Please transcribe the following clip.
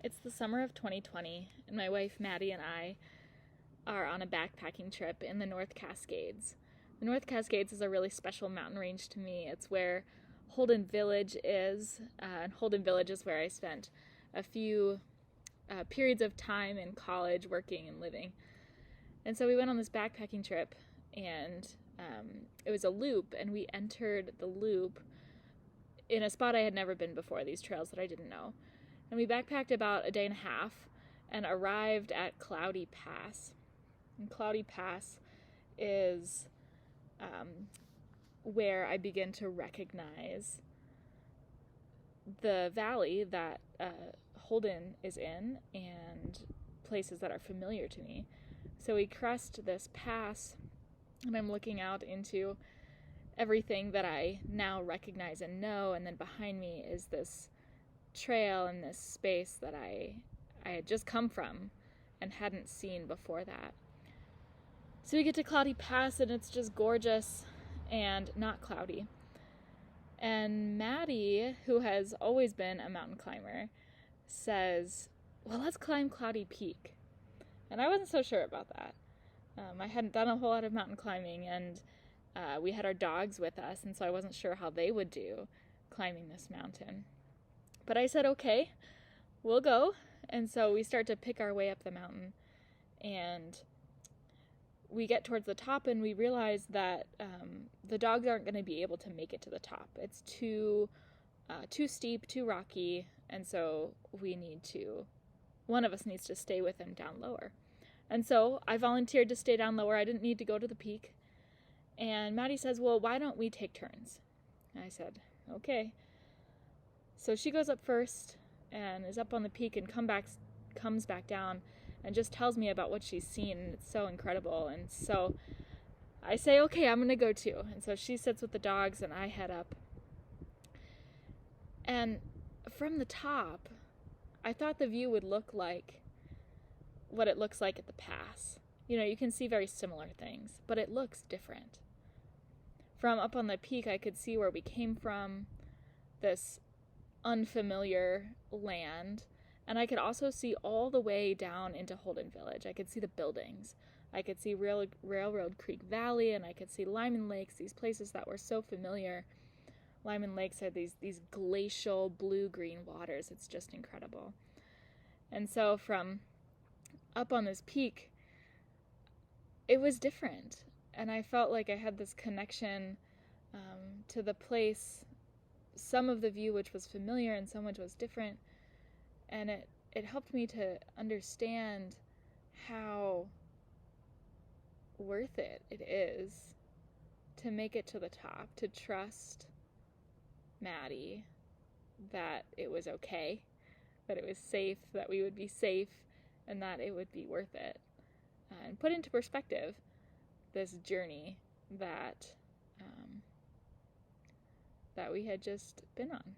It's the summer of 2020, and my wife Maddie and I are on a backpacking trip in the North Cascades. The North Cascades is a really special mountain range to me. It's where Holden Village is, and Holden Village is where I spent a few periods of time in college working and living. And so we went on this backpacking trip, and it was a loop, and we entered the loop in a spot I had never been before, these trails that I didn't know. And we backpacked about a day and a half and arrived at Cloudy Pass. And Cloudy Pass is where I begin to recognize the valley that Holden is in and places that are familiar to me. So we crest this pass, and I'm looking out into everything that I now recognize and know, and then behind me is this trail and this space that I had just come from and hadn't seen before that. So we get to Cloudy Pass, and it's just gorgeous and not cloudy. And Maddie, who has always been a mountain climber, says, well, let's climb Cloudy Peak. And I wasn't so sure about that. I hadn't done a whole lot of mountain climbing, and we had our dogs with us, and so I wasn't sure how they would do climbing this mountain. But I said, okay, we'll go. And so we start to pick our way up the mountain, and we get towards the top, and we realize that the dogs aren't going to be able to make it to the top. It's too steep, too rocky, and so one of us needs to stay with them down lower. And so I volunteered to stay down lower. I didn't need to go to the peak. And Maddie says, well, why don't we take turns? And I said, okay. So she goes up first and is up on the peak and comes back down and just tells me about what she's seen, and it's so incredible. And so I say, okay, I'm going to go too. And so she sits with the dogs and I head up. And from the top, I thought the view would look like what it looks like at the pass. You know, you can see very similar things, but it looks different. From up on the peak, I could see where we came from, this unfamiliar land, and I could also see all the way down into Holden Village. I could see the buildings. I could see Railroad Creek Valley, and I could see Lyman Lakes, these places that were so familiar. Lyman Lakes had these glacial blue-green waters. It's just incredible. And so from up on this peak, it was different. And I felt like I had this connection to the place, some of the view which was familiar and some which was different. And it helped me to understand how worth it is to make it to the top, to trust Maddie that it was okay, that it was safe, that we would be safe, and that it would be worth it. And put into perspective this journey that we had just been on.